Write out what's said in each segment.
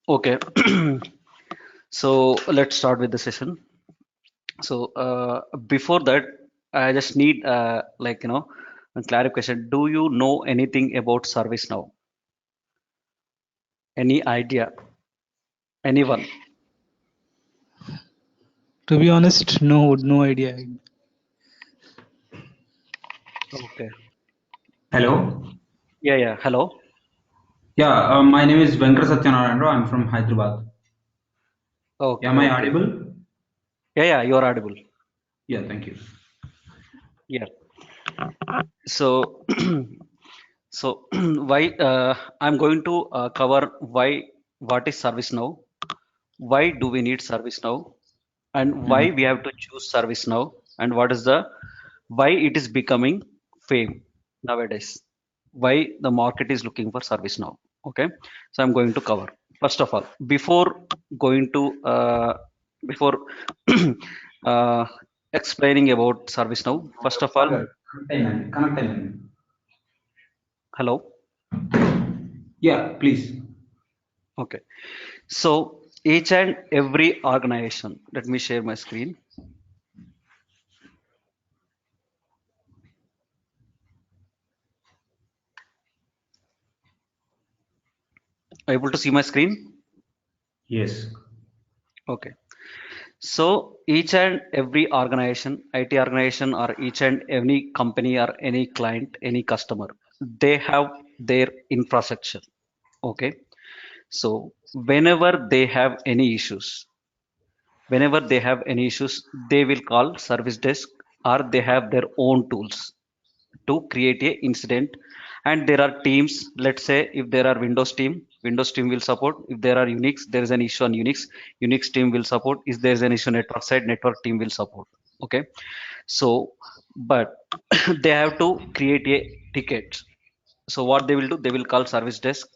Okay. So let's start with the session. So before that, I just need a clarification. Do you know anything about ServiceNow? Any idea? Anyone? To be honest, no idea. Okay. Hello. Yeah, yeah. Hello. Yeah, my name is Venkata Satyanarayana. I'm from Hyderabad. Okay, Am I okay. audible? Yeah, yeah. You're audible. Yeah, thank you. Yeah. So, so why I'm going to cover what is ServiceNow, why do we need ServiceNow, and why Mhm. we have to choose ServiceNow, and what is the why it is becoming fame nowadays, why the market is looking for ServiceNow. Okay, so I'm going to cover first of all going to before uh, explaining about ServiceNow. First of all, Connect అయినండి. hello. Yeah, please. Okay, so each and every organization. Let me share my screen. Able to see my screen? Yes. Okay. So each and every organization, IT organization, or each and any company or any client, any customer, they have their infrastructure. Okay. So whenever they have any issues, they will call service desk or they have their own tools to create a incident. And there are teams. Let's say if there are windows team will support. If there are unix, there is an issue on unix team will support. If there is an issue network side, network team will support. Okay. So but they have to create a ticket. So what they will do, they will call service desk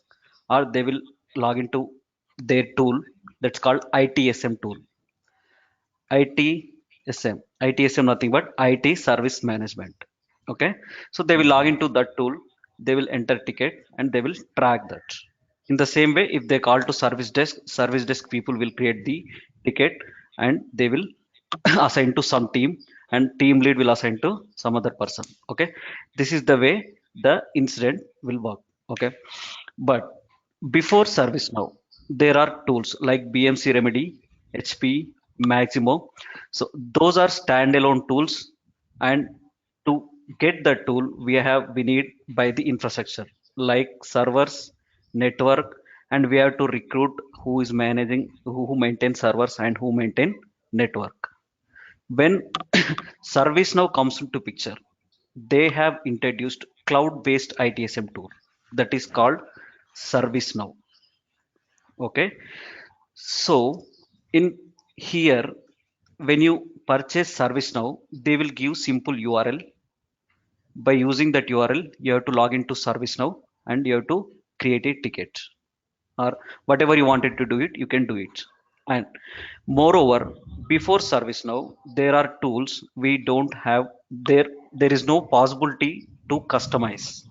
or they will log into their tool that's called ITSM tool. ITSM nothing but IT service management. Okay, so they will log into that tool, they will enter ticket and they will track that. In the same way, if they call to service desk people will create the ticket and they will assign to some team and team lead will assign to some other person. Okay, this is the way the incident will work. Okay, but before ServiceNow, there are tools like BMC Remedy, HP, Maximo. So those are standalone tools, and to get the tool, we need by the infrastructure like servers, network, and we have to recruit who is managing, who maintain servers and who maintain network. When ServiceNow comes into picture, they have introduced cloud-based ITSM tool that is called ServiceNow. Okay, so in here, when you purchase ServiceNow, they will give simple URL. By using that URL, you have to log into ServiceNow and you have to create a ticket or whatever you wanted to do it, you can do it. And moreover, before ServiceNow, there are tools we don't have. There is no possibility to customize.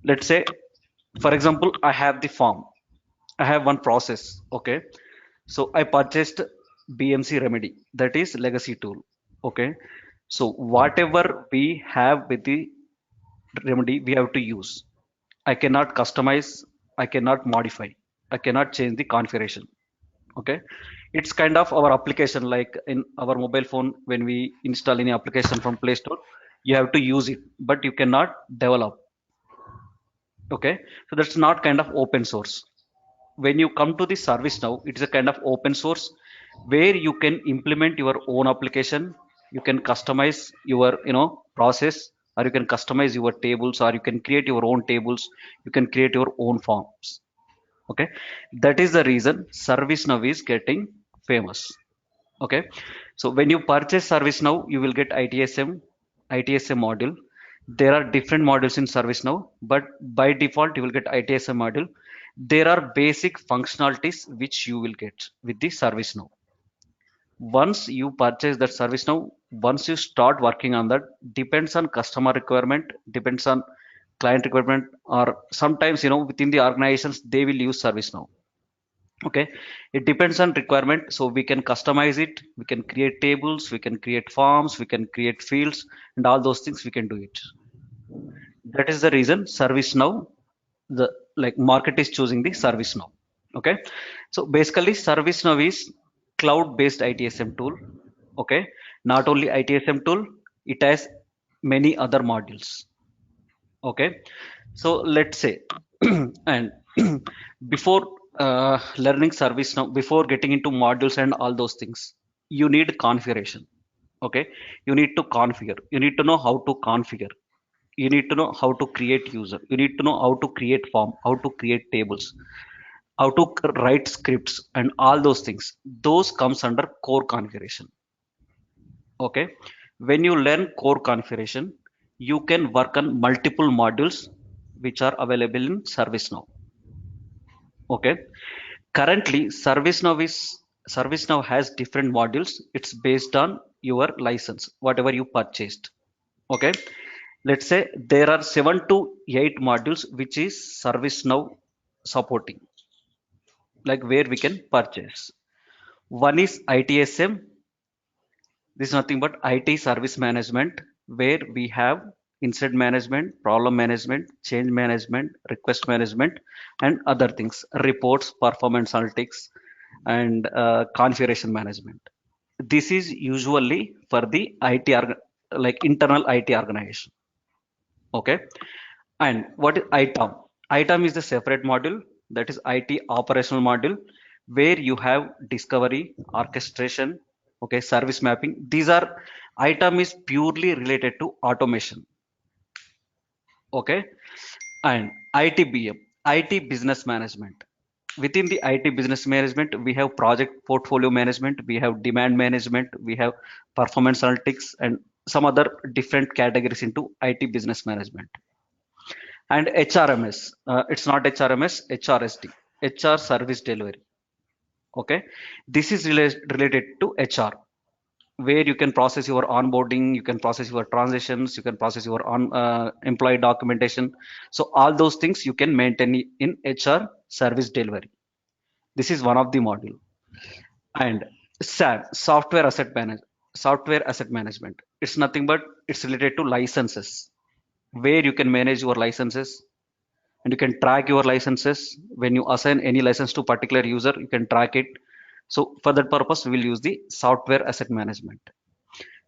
Let's say, for example, I have the form, I have one process. Okay, so I purchased BMC Remedy, that is legacy tool. Okay, so whatever we have with the Remedy, we have to use. I cannot customize, I cannot modify, I cannot change the configuration. Okay, it's kind of our application, like in our mobile phone, when we install any application from Play Store, you have to use it, but you cannot develop. Okay, so that's not kind of open source. When you come to the service now, it is a kind of open source where you can implement your own application. You can customize your process, or you can customize your tables, or you can create your own tables, you can create your own forms. Okay, that is the reason service now is getting famous. Okay, so when you purchase service now, you will get ITSM module. There are different modules in service now, but by default you will get ITSM module. There are basic functionalities which you will get with the service now. Once you purchase that service now, once you start working on that, depends on customer requirement, depends on client requirement, or sometimes within the organizations they will use service now. Okay, it depends on requirement, so we can customize it, we can create tables, we can create forms, we can create fields, and all those things we can do it. That is the reason ServiceNow, the like market is choosing the ServiceNow. Okay, so basically ServiceNow is cloud based ITSM tool. Okay, not only ITSM tool, it has many other modules. Okay, so let's say and before learning ServiceNow, before getting into modules and all those things, you need configuration. Okay, you need to configure, you need to know how to configure, you need to know how to create user, you need to know how to create form, how to create tables, how to write scripts, and all those things, those comes under core configuration. Okay, when you learn core configuration, you can work on multiple modules which are available in ServiceNow. Okay, currently ServiceNow has different modules. It's based on your license, whatever you purchased. Okay, let's say there are 7 to 8 modules which is ServiceNow supporting, like where we can purchase. One is ITSM. This is nothing but IT service management, where we have incident management, problem management, change management, request management, and other things, reports, performance analytics, and configuration management. This is usually for the like internal IT organization. Okay, and what is ITOM? ITOM is the separate module, that is IT operational module, where you have discovery, orchestration, okay, service mapping. These are ITOM is purely related to automation. Okay, and ITBM, IT business management. Within the IT business management, we have project portfolio management, we have demand management, we have performance analytics, and some other different categories into IT business management. And HRMS, it's not HRMS, HRSD, HR service delivery. Okay, this is related to HR, where you can process your onboarding, you can process your transitions, you can process your employee documentation. So all those things you can maintain in HR service delivery. This is one of the module. And SAM, software asset management. It's nothing but it's related to licenses, where you can manage your licenses, and you can track your licenses. When you assign any license to particular user, you can track it. So for that purpose, we will use the software asset management.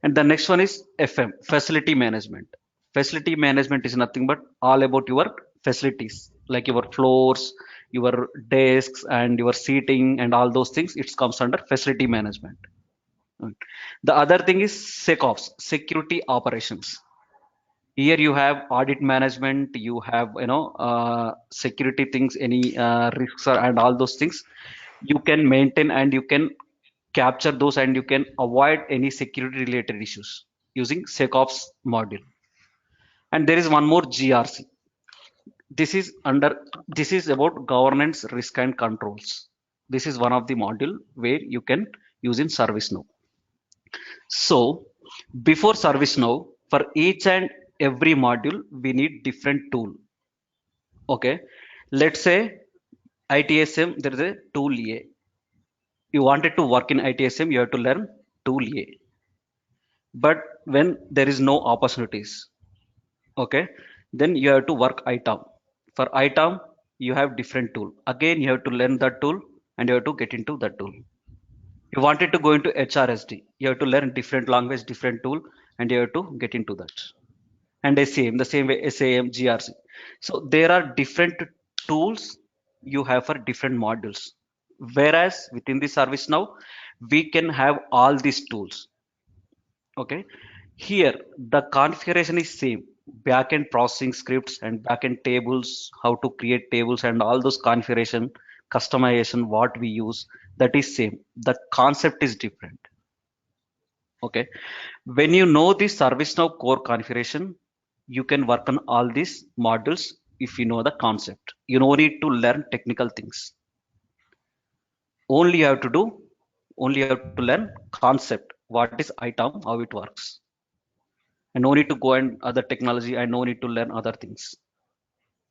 And the next one is FM, facility management. Facility management is nothing but all about your facilities, like your floors, your desks, and your seating, and all those things. It comes under facility management. The other thing is SecOps, security operations. Here you have audit management, you have security things, any risks and all those things. You can maintain and you can capture those, and you can avoid any security related issues using SecOps module. And there is one more GRC. This is under, this is about governance, risk and controls. This is one of the module where you can use in ServiceNow. So before ServiceNow, for each and every module, we need different tool. Okay, let's say ITSM, there is a tool A. You wanted to work in ITSM, you have to learn tool A. But when there is no opportunities, okay, then you have to work ITOM. For ITOM, you have different tool. Again, you have to learn that tool, and you have to get into that tool. You wanted to go into HRSD, you have to learn different language, different tool, and you have to get into that. And SAM, the same way SAM, GRC. So there are different tools you have for different modules. Whereas within the ServiceNow, we can have all these tools. Okay. Here, the configuration is same. Backend processing scripts and backend tables, how to create tables and all those configuration, customization, what we use, that is same. The concept is different. Okay. When you know the ServiceNow core configuration, you can work on all these modules if you know the concept. You no need to learn technical things. Only you have to do, only you have to learn concept. What is ITOM, how it works. And no need to go and other technology, and no need to learn other things.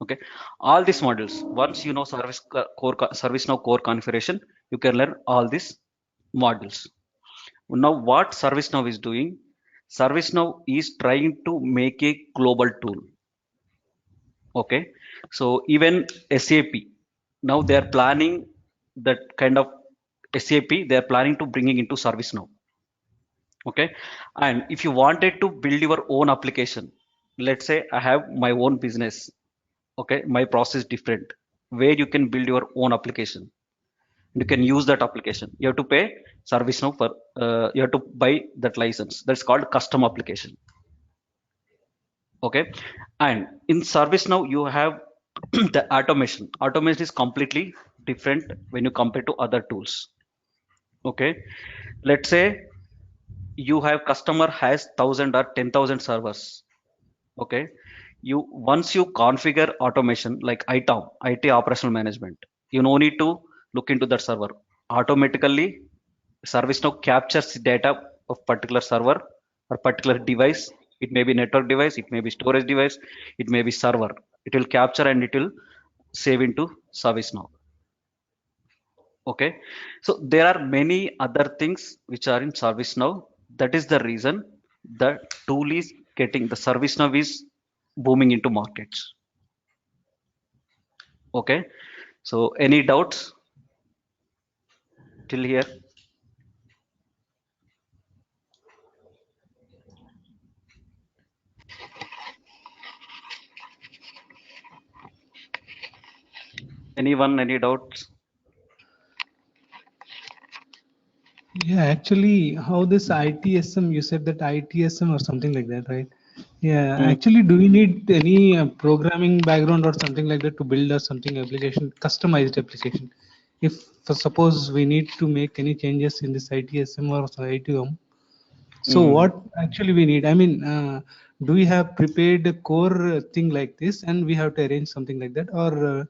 Okay, all these modules. Once you know ServiceNow core configuration, you can learn all these modules. Now, what ServiceNow is doing? ServiceNow is trying to make a global tool. Okay, so even SAP, now they are planning that kind of SAP. They are planning to bringing into ServiceNow. Okay, and if you wanted to build your own application, let's say I have my own business. Okay, my process is different, where you can build your own application. You can use that application. You have to pay ServiceNow for you have to buy that license. That's called custom application. Okay, and in ServiceNow you have the automation is completely different when you compare to other tools. Okay, let's say you have customer has 1,000 or 10,000 servers. Okay, you once you configure automation like ITOM, IT operational management, you no need to look into that server. Automatically ServiceNow captures the data of particular server or particular device. It may be network device, it may be storage device, it may be server. It will capture and it will save into ServiceNow. Okay, so there are many other things which are in ServiceNow. That is the reason the tool is getting the ServiceNow is booming into markets. Okay, so any doubts till here? Anyone, any doubts? Yeah, actually, how this ITSM, you said that ITSM or something like that, right? Yeah, Hmm. actually, do we need any programming background or something like that to build a something application, customized application? If for suppose we need to make any changes in this ITSM or ITOM, so Hmm. what actually we need? I mean, do we have prepared a core thing like this, and we have to arrange something like that, or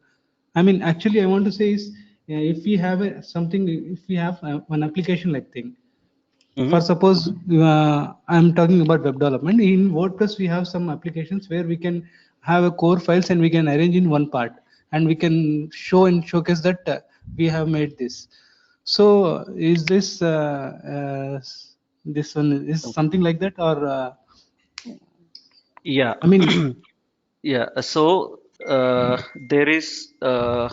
I mean, actually, I want to say is if we have something, if we have an application like thing. For Hmm. suppose I'm talking about web development in WordPress, we have some applications where we can have a core files and we can arrange in one part, and we can show and showcase that we have made this. So, is this this one is something like that, or Yeah. I mean, Yeah, so there is a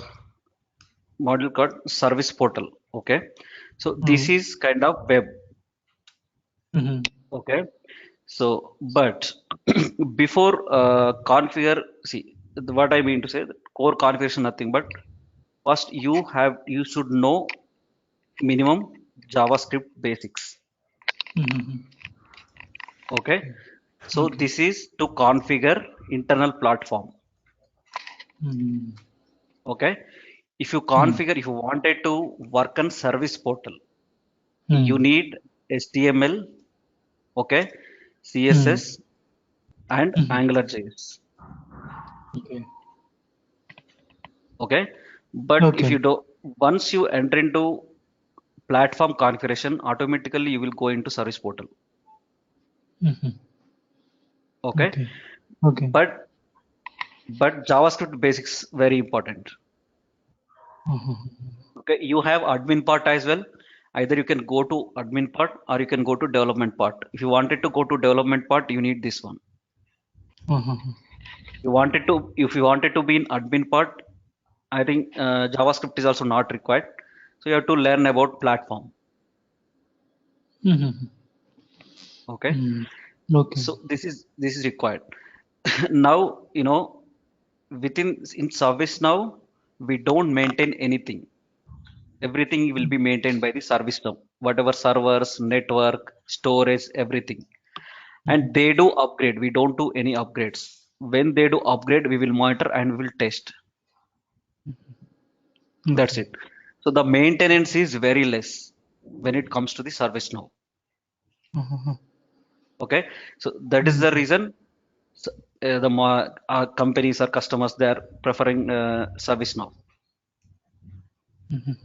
module called Service Portal. Okay, so this mm, is kind of web. mhm, Okay, so but before configure, see what I mean to say, core configuration nothing but first you should know minimum JavaScript basics. mhm, Okay, so okay, this is to configure internal platform. mm, Okay, if you mm, configure, if you wanted to work on Service Portal, you mm, need HTML, okay, mm, CSS, and mhm, AngularJS. okay, Okay, but if okay, you do, once you enter into platform configuration, automatically you will go into Service Portal. mhm, Okay, okay, okay, but JavaScript basics very important. mhm, Okay, you have admin part as well. Either you can go to admin part or you can go to development part. If you wanted to go to development part, you need this one. mhm, If you wanted to be in admin part, I think JavaScript is also not required. So you have to learn about platform. mhm, Okay. mm, okay. So this is required. Now, in service now, we don't maintain anything. Everything will be maintained by the service now. Whatever servers, network, storage, everything. And they do upgrade. We don't do any upgrades. When they do upgrade, we will monitor and we will test. That's Okay. it. So the maintenance is very less when it comes to the service now. Uh-huh. Okay, so that is the Okay. reason the companies or customers they are preferring service now. Mhm.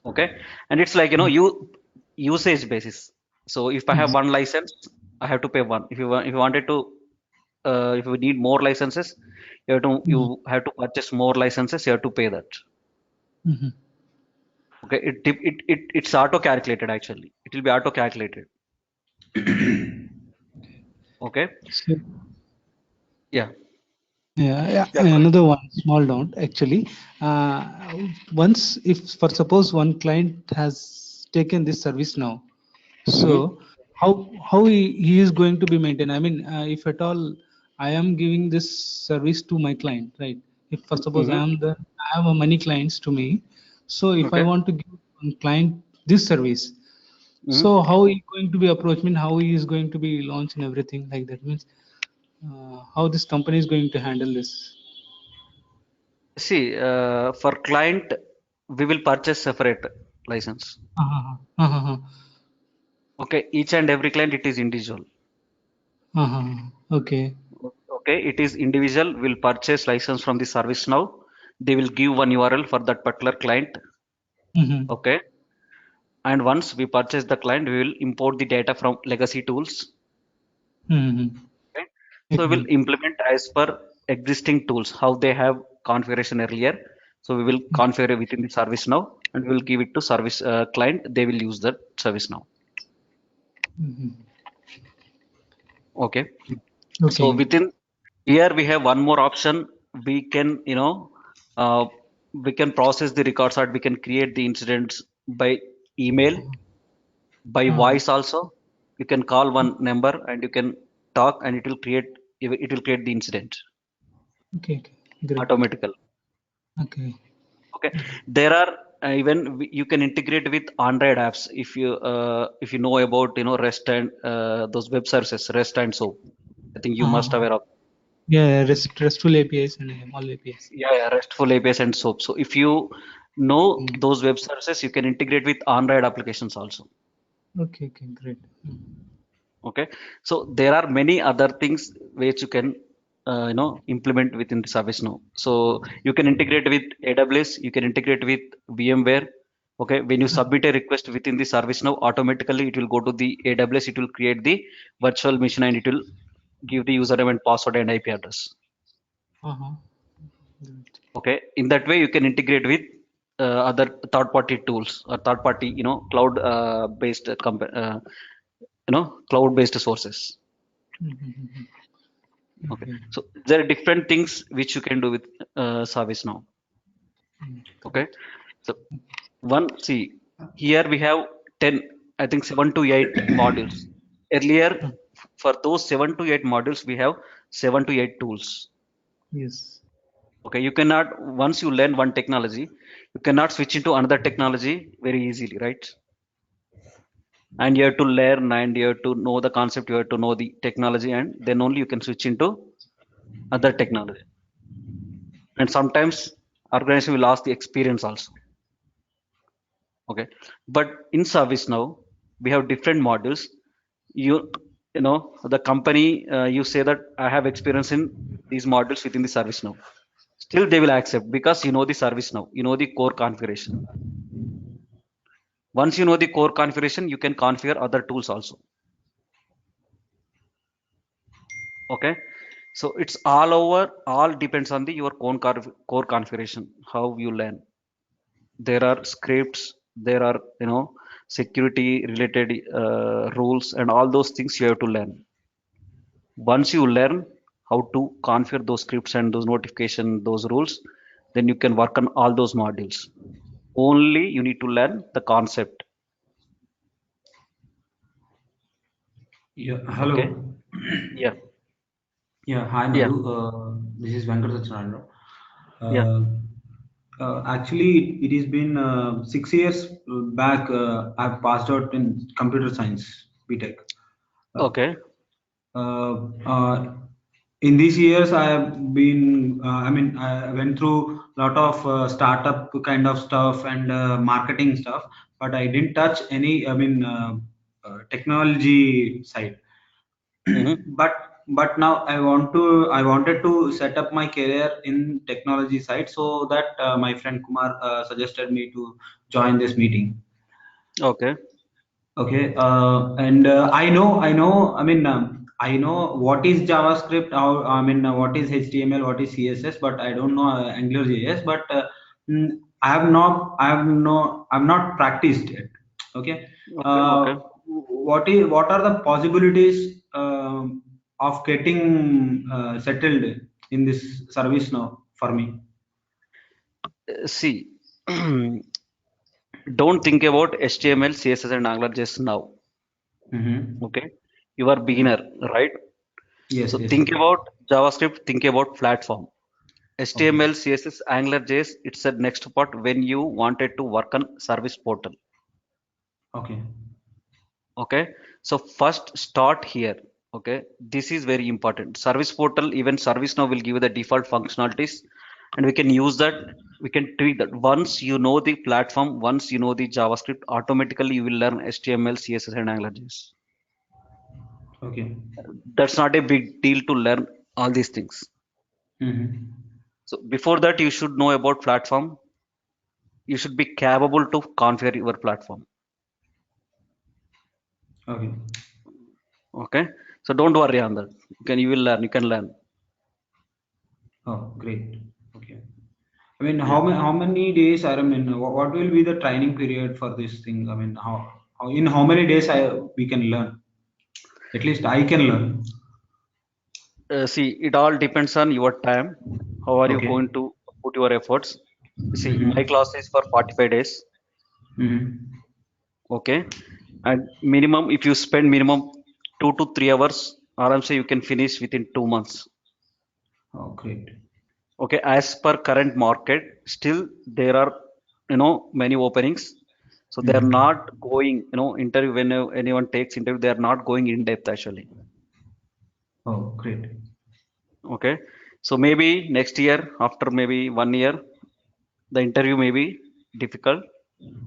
Okay, and it's like you usage basis. So if I have Mhm. one license, I have to pay one. If you wanted to if you need more licenses, Mhm. you have to purchase more licenses. You have to pay that. Mhm. Okay, it's auto calculated actually. It will be auto calculated. Okay, So yeah, yeah, yeah, yeah, go ahead. another one small note actually. Uh, Once, if for suppose one client has taken this service now, Mm-hmm, so how he is going to be maintained? I mean, if at all I am giving this service to my client, right? If for suppose mm-hmm, I have a many clients to me, so if I okay. want to give one client this service, Mm-hmm. so how he going to be approached? Mean how he is going to be launched and everything like that means how this company is going to handle this. See, for client, we will purchase separate license. Uh-huh. Uh-huh. Okay, each and every client it is individual. Uh-huh. Okay. Okay, it is individual will purchase license from the service now. They will give one URL for that particular client. Mm-hmm. Okay, and once we purchase the client, we will import the data from legacy tools. Mm-hmm. Okay, so we will Agree. implement as per existing tools how they have configuration earlier. So we will configure within the service now, and we will give it to service client. They will use that service now. Mm-hmm. Okay, so Okay. within here we have one more option. We can, uh, we can process the records, or we can create the incidents by email, by Uh-huh. voice also. You can call one number and you can talk, and it will create the incident Okay. Okay. Great. automatically. Okay. Okay, there are you can integrate with Android apps if you know about REST and those web services REST and SOAP. I think you must Uh-huh. aware of. Yeah, RESTful APIs and all APIs. Yeah, RESTful APIs and SOAP. So if you know Mm. those web services, you can integrate with Android applications also. Okay, okay, great. Okay, so there are many other things which you can implement within the service now. So you can integrate with AWS, you can integrate with VMware. Okay, when you submit a request within the service now, automatically it will go to the AWS. It will create the virtual machine and it will give the username and password and IP address. Uh-huh. Great. Okay, in that way you can integrate with other third-party tools or third-party, cloud based cloud-based sources. Mm-hmm. Okay, Okay. so there are different things which you can do with service now. Okay, Great. so see here we have 10, I think 7 to 8 modules. Earlier, Uh, for those 7 to 8 modules, we have 7 to 8 tools. yes. Okay, you cannot, once you learn one technology, you cannot switch into another technology very easily, right? And you have to learn and you have to know the concept, you have to know the technology, and then only you can switch into other technology. And sometimes organization will ask the experience also. Okay, but in service now we have different modules. You know the company, you say that I have experience in these modules within the service now, still they will accept because you know the service now, you know the core configuration. Once you know the core configuration, you can configure other tools also. Okay, so it's all over, all depends on the your core configuration, how you learn. There are scripts, there are security related rules and all those things you have to learn. Once you learn how to configure those scripts and those notification, those rules, then you can work on all those modules. Only you need to learn the concept. Yeah, Okay, hello. yeah, Yeah, hi yeah, Madhu. This is Venkata Satyanarayana. yeah, Uh, Actually, it has been 6 years back. I've passed out in computer science, BTech. Uh, okay, uh, uh, in these years, I have been. I went through a lot of startup kind of stuff and marketing stuff, but I didn't touch any. Technology side. mm-hmm. But now I wanted to set up my career in technology side, so that my friend Kumar suggested me to join this meeting. Okay, Okay, and I know, I know what is JavaScript, how, I mean, what is HTML, what is CSS, but I don't know Angular JS. But I've not practiced it. Okay. Okay, okay. What are the possibilities of getting settled in this service now for me? See, don't think about HTML, CSS, and Angular just now. Mm-hmm. Okay, you are beginner, right? Yes, So yes. think about JavaScript, think about platform. Okay. HTML, CSS, Angular JS, it's a next part when you wanted to work on service portal. Okay. Okay, so first start here. Okay, this is very important. Service portal, even ServiceNow will give you the default functionalities, and we can use that. We can tweak that. Once you know the platform, once you know the JavaScript, automatically you will learn HTML, CSS, and Angular JS. Okay. That's not a big deal to learn all these things. Mm-hmm. So before that, you should know about platform. You should be capable to configure your platform. Okay. Okay, so don't worry on that. You will learn. You can learn. Oh, great. Okay. I mean, Yeah. how many days are, I mean, what will be the training period for this thing? I mean, how in how many days we can learn? At least I can learn. See, it all depends on your time. How are you Okay. going to put your efforts? See, my Mm-hmm. class is for 45 days. Mm-hmm. Okay, and minimum if you spend minimum 2 to 3 hours, say you can finish within 2 months. Oh, great. Okay, as per current market, still there are many openings. So they are Mm-hmm. not going interview when anyone takes interview, they are not going in depth actually. Oh, great. Okay, so maybe next year, after maybe 1 year, the interview may be difficult.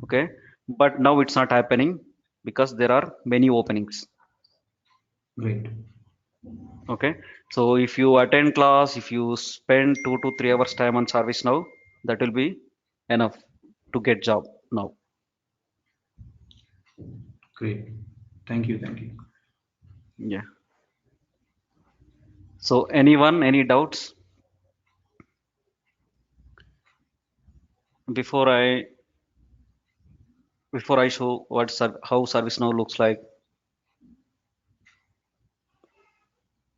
Okay, but now it's not happening because there are many openings. Great. Okay, so if you attend class, if you spend 2 to 3 hours time on service now, that will be enough to get job now. Great. Thank you. Thank you. Yeah, so anyone, any doubts before i before I show how service now looks like?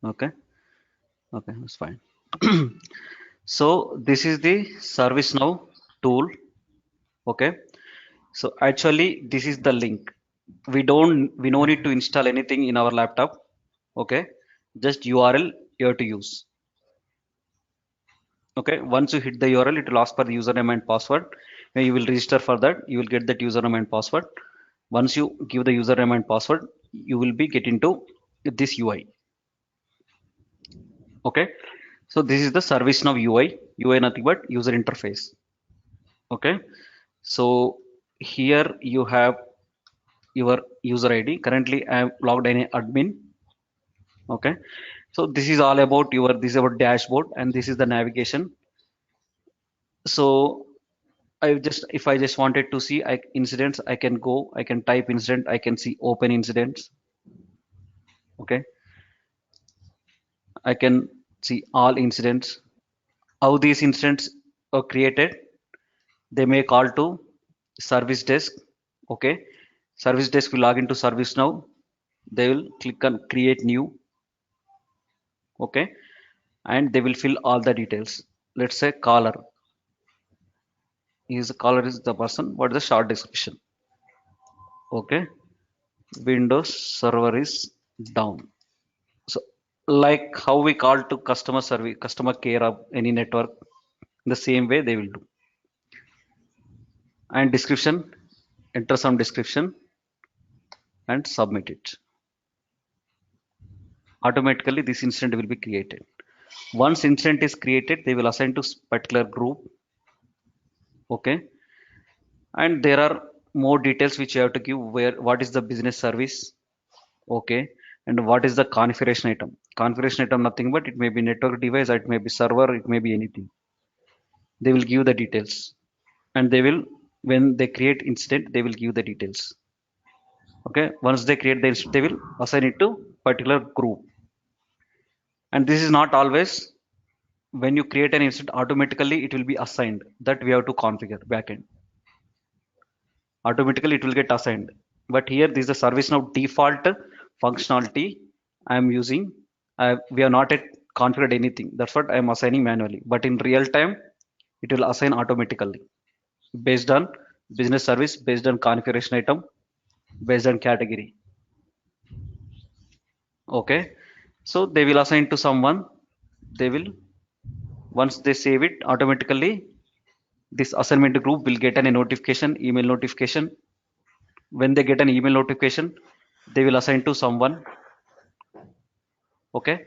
Okay, okay, that's fine. So this is the service now tool. Okay, so actually this is the link. We no need to install anything in our laptop. Okay, just URL you have to use. Okay, once you hit the URL, it will ask for the username and password. When you will register for that, you will get that username and password. Once you give the username and password, you will be get into this UI. Okay, so this is the ServiceNow UI nothing but user interface. Okay, so here you have your user ID. Currently I am logged in admin. Okay, so this is all about this is about dashboard, and this is the navigation. So if I just wanted to see incidents, I can go, I can type incident, I can see open incidents. Okay, I can see all incidents. How these incidents are created? They may call to service desk. Okay, service desk will log into service now. They will click on create new. Okay, and they will fill all the details. Let's say caller. Is the caller is the person. What is the short description? Okay, Windows server is down. So, like how we call to customer service, customer care of any network, the same way they will do. And description, enter some description and submit it. Automatically, this incident will be created. Once incident is created, they will assign to particular group. Okay, and there are more details which you have to give. Where what is the business service? Okay, and what is the configuration item? Configuration item nothing but it may be network device, it may be server, it may be anything. They will give the details, and they will when they create incident they will give the details. Okay, once they create this they will assign it to particular group. And this is not always. When you create an incident, automatically it will be assigned, that we have to configure backend. Automatically it will get assigned. But here this is the ServiceNow default functionality I am using. We have not yet configured anything. That's what I am assigning manually. But in real time, it will assign automatically based on business service, based on configuration item, based on category. Okay. So they will assign to someone. They will, once they save it, automatically this assignment group will get a notification, email notification. When they get an email notification, they will assign to someone. Okay.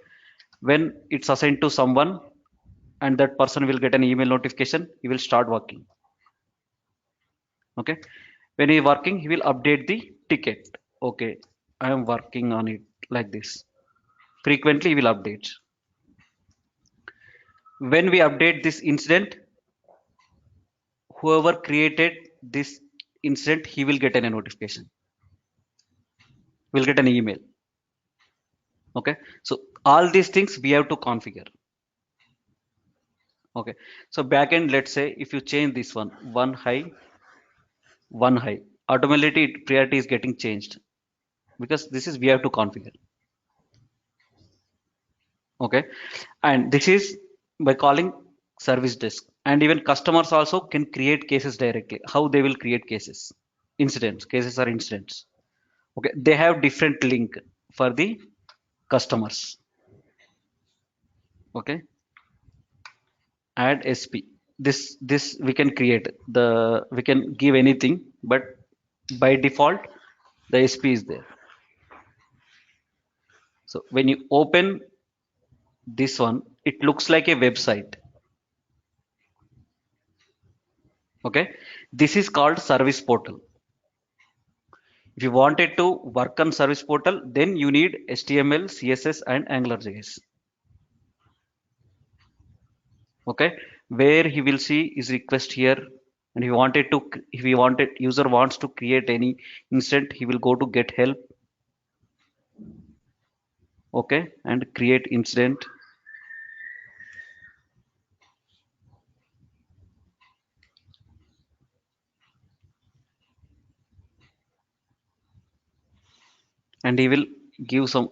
When it's assigned to someone and that person will get an email notification, he will start working. Okay. When he working, he will update the ticket. Okay, I am working on it, like this. Frequently he will update. When we update this incident, whoever created this incident, he will get a notification, will get an email. Okay. So all these things we have to configure. Okay. So backend, let's say if you change this one high, automatically priority is getting changed, because this is we have to configure. Okay. And this is by calling service desk. And even customers also can create cases directly. How they will create cases? Incidents. Cases are incidents. Okay. They have different link for the customers. Okay. Add SP. This we can create. We can give anything, but by default the SP is there. So when you open this one, it looks like a website. Okay. This is called service portal. If you wanted to work on service portal, then you need HTML, CSS and AngularJS. Okay. Where he will see his request here, and if he wanted, user wants to create any instance, he will go to get help. Okay. And create incident. And he will give some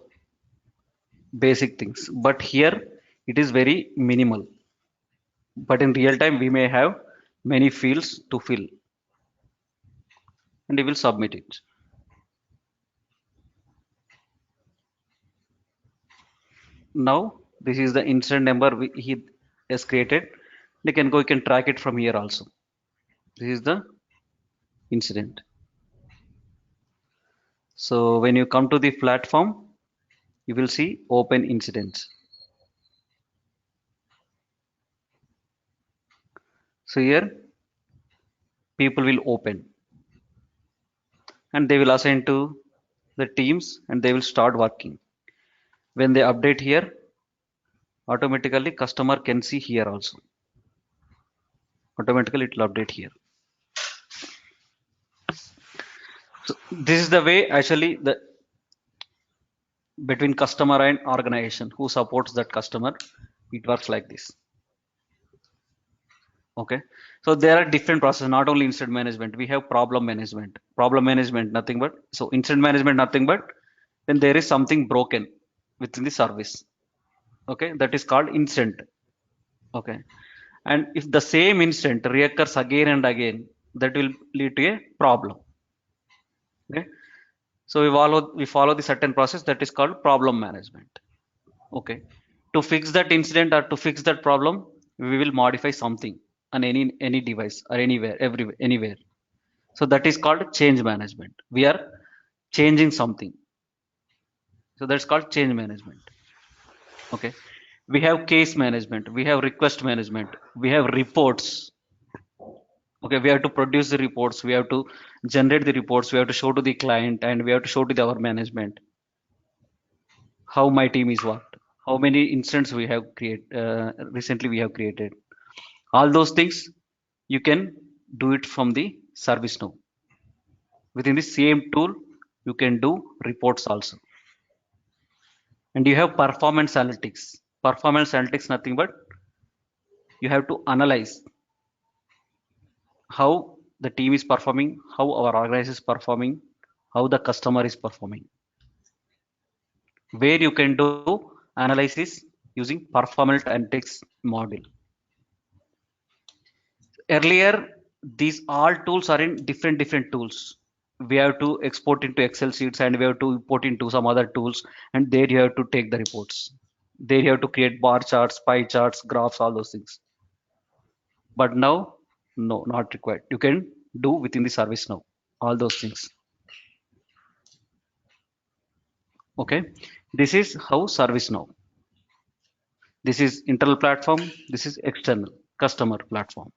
basic things, but here it is very minimal. But in real time we may have many fields to fill, and he will submit it. Now this is the incident number he has created. You can track it from here also. This is the incident. So when you come to the platform, you will see open incidents. So here people will open, and they will assign to the teams, and they will start working. When they update here, automatically customer can see here also. Automatically it will update here. So this is the way actually the between customer and organization who supports that customer, it works like this. Okay. So there are different processes, not only incident management. We have problem management. Problem management, nothing but, so incident management, nothing but when there is something broken within the service. Okay. That is called incident. Okay. And if the same incident reoccurs again and again, that will lead to a problem. Okay. So we follow the certain process that is called problem management. Okay. To fix that incident or to fix that problem, we will modify something on any device or anywhere, everywhere, anywhere. So that is called change management. We are changing something. So that's called change management. Okay. We have case management. We have request management. We have reports. Okay. We have to produce the reports. We have to generate the reports. We have to show to the client, and we have to show to our management how my team is worked, how many incidents we have recently we have created. All those things you can do it from the ServiceNow. Within the same tool, you can do reports also. And you have performance analytics. Performance analytics nothing but you have to analyze how the team is performing, how our organization is performing, how the customer is performing. Where you can do analysis using performance analytics module. Earlier, these all tools are in different tools. We have to export into Excel sheets and we have to import into some other tools, and there you have to take the reports. There you have to create bar charts, pie charts, graphs, all those things. But now, no, not required. You can do within the service now, all those things. Okay, this is how service now. This is internal platform. This is external customer platform,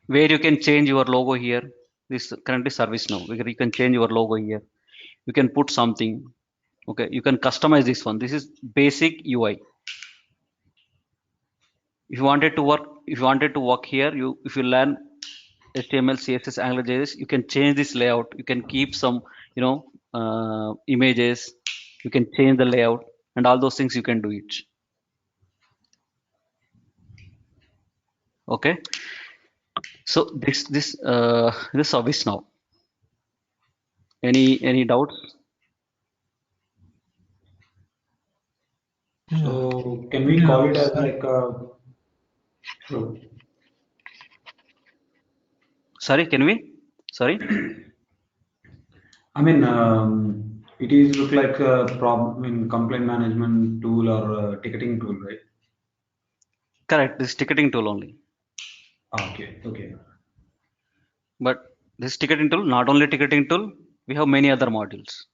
where you can change your logo here. This currently service now. Where you can change your logo here. You can put something. Okay, you can customize this one. This is basic UI. If you wanted to work here, if you learn HTML, CSS, Angular, JS, you can change this layout. You can keep some, images. You can change the layout and all those things. You can do it. Okay. So this service now. Any doubts? So can we call it as like a, so, Sorry, can we? Sorry. I mean, it is look like a problem in complaint management tool or a ticketing tool, right? Correct. This ticketing tool only. Okay, okay. But this ticketing tool, not only ticketing tool, we have many other modules.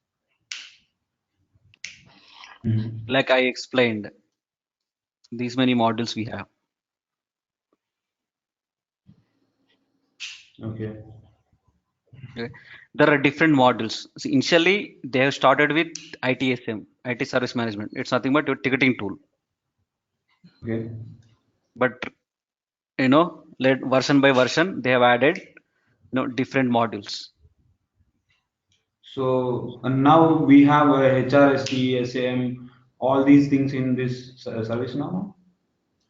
Mhm. Like I explained, these many modules we have. Okay. Okay. There are different modules. See, initially, they have started with ITSM, IT Service Management. It's nothing but a ticketing tool. Okay. But version by version, they have added different modules. So and now we have HRSD, SAM, all these things in this service now.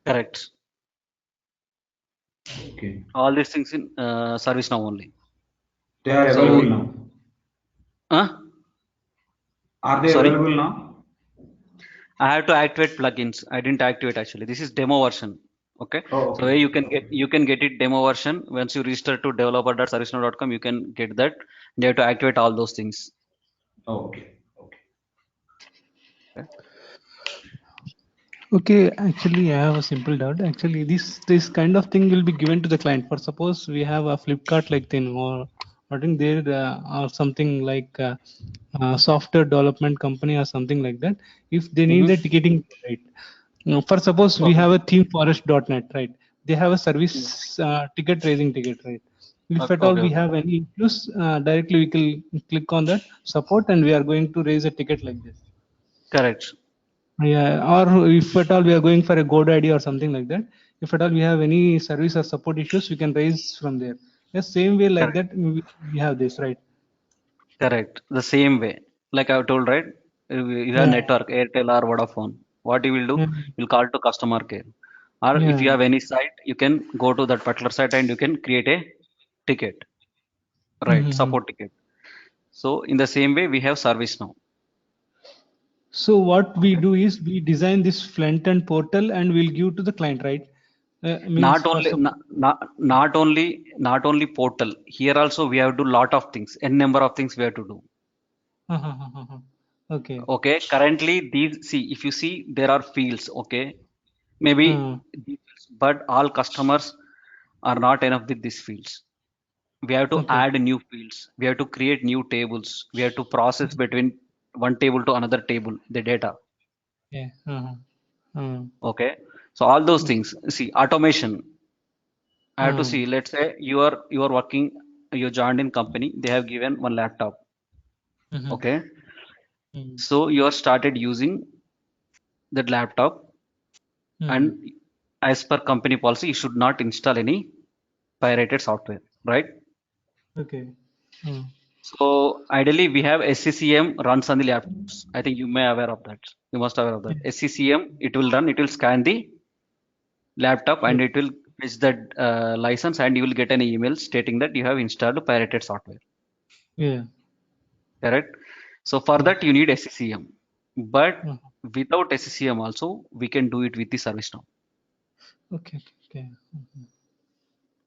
Correct. Okay. All these things in service now only. They are available So, now. Are they sorry, available now? I have to activate plugins. I didn't activate actually. This is demo version. Okay. Oh, So okay. where you can get it demo version. Once you register to developer.servicenow.com, you can get that. You have to activate all those things. Oh, okay. Okay. Okay. Okay, actually, I have a simple doubt. Actually, this kind of thing will be given to the client. For suppose we have a Flipkart like thing, or I think there or something like software development company or something like that. If they need the Mm-hmm. ticketing, right? For suppose we Okay. have a themeforest.net, right? They have a service ticket raising ticket, right? If at all Okay. we Okay. have any issues, directly we can click on that support, and we are going to raise a ticket like this. Correct. Yeah, or if at all we are going for a GoDaddy or something like that, if at all we have any service or support issues, we can raise from there. The same way like Correct. that, we have this, right? Correct. The same way. Like I told, right? You have Yeah, network, Airtel or Vodafone. What you will do? yeah, You'll call to customer care. Or if you yeah. have any site, you can go to that particular site and you can create a ticket. Right. Mhm. Support ticket. So in the same way, we have service now. So what we Okay. do is we design this front-end portal and we'll give to the client, right? Means Not for only support. not only portal. Here also we have to do lot of things. N number of things we have to do. Okay. Okay. Currently, these see if you see there are fields. Okay. Maybe Uh, these fields, but all customers are not enough with these fields. We have to okay. add new fields. We have to create new tables. We have to process between one table to another table the data. Yeah. Uh, Okay. So all those things. See automation. I have to uh, see. Let's say you are working. You joined in company. They have given one laptop. mhm, Okay. mhm, So you are started using that laptop, mhm. and as per company policy, you should not install any pirated software. Right. Okay. Uh, So ideally, we have SCCM runs on the laptops. I think you may aware of that. You must aware of that. Yeah. SCCM, it will run. It will scan the laptop and it will fetch that license, and you will get an email stating that you have installed pirated software. Yeah. Correct. So for Yeah. that you need SCCM, but Uh-huh. without SCCM also we can do it with the ServiceNow. Okay. Okay.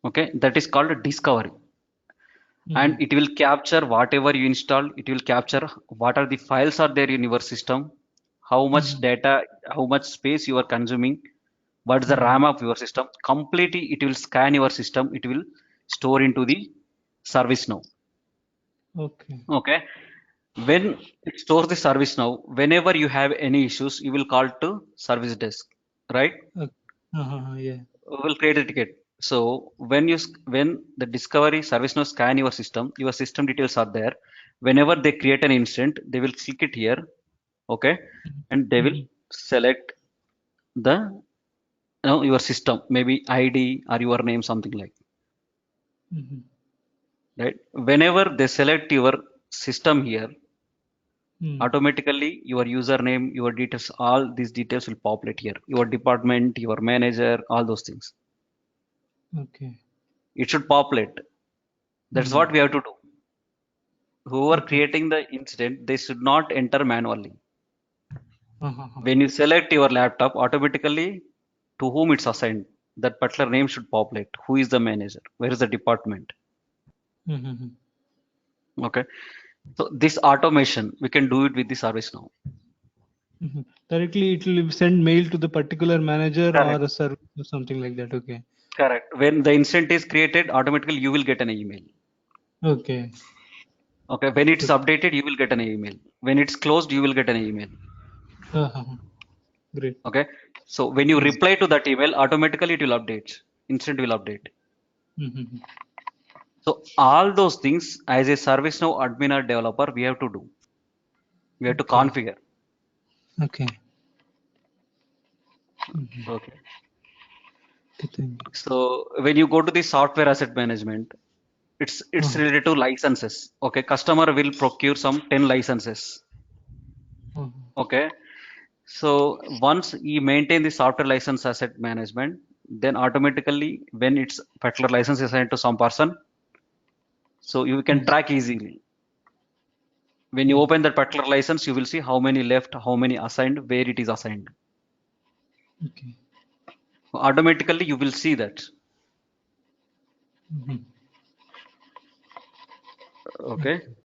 Okay, that is called discovery, and Mm-hmm. it will capture whatever you install. It will capture what are the files are there in your system, how much Mm-hmm. data, how much space you are consuming, what is the Mm-hmm. RAM of your system. Completely, it will scan your system. It will store into the ServiceNow. Okay. Okay, when it stores the ServiceNow, whenever you have any issues, you will call to service desk, right? Okay. Yeah. Will create a ticket. So when the discovery service now scan your system details are there. Whenever they create an incident, they will click it here, okay, and they will Mm-hmm. select the your system, maybe ID or your name, something like Mm-hmm. right. Whenever they select your system here, Mm. automatically your username, your details, all these details will populate here. Your department, your manager, all those things. Okay. It should populate. That's Mm. what we have to do. Whoever Okay. creating the incident, they should not enter manually. Uh-huh. When you select your laptop, automatically to whom it's assigned, that particular name should populate. Who is the manager? Where is the department? Mm-hmm. Okay. So this automation, we can do it with the service now. Mm-hmm. Directly, it will send mail to the particular manager or Correct. a service or something like that. Okay. Correct. When the incident is created, automatically you will get an email. Okay. Okay. When it's Good. updated, you will get an email. When it's closed, you will get an email. Uh-huh. Great. Okay. So when you Mm. reply to that email, automatically it will update. Incident will update. Mm-hmm. So all those things as a ServiceNow admin or developer, we have to do. We have to Okay. configure. Okay. Mm-hmm. Okay. Okay. Thank you. So when you go to the software asset management, it's Uh-huh. related to licenses. Okay. Customer will procure some 10 licenses. Uh-huh. Okay. So once you maintain the software license asset management, then automatically when it's particular license is assigned to some person, so you can Mm. track easily. When you Okay. open that particular license, you will see how many left, how many assigned, where it is assigned. Okay. Automatically you will see that. Mm-hmm. Okay. Okay.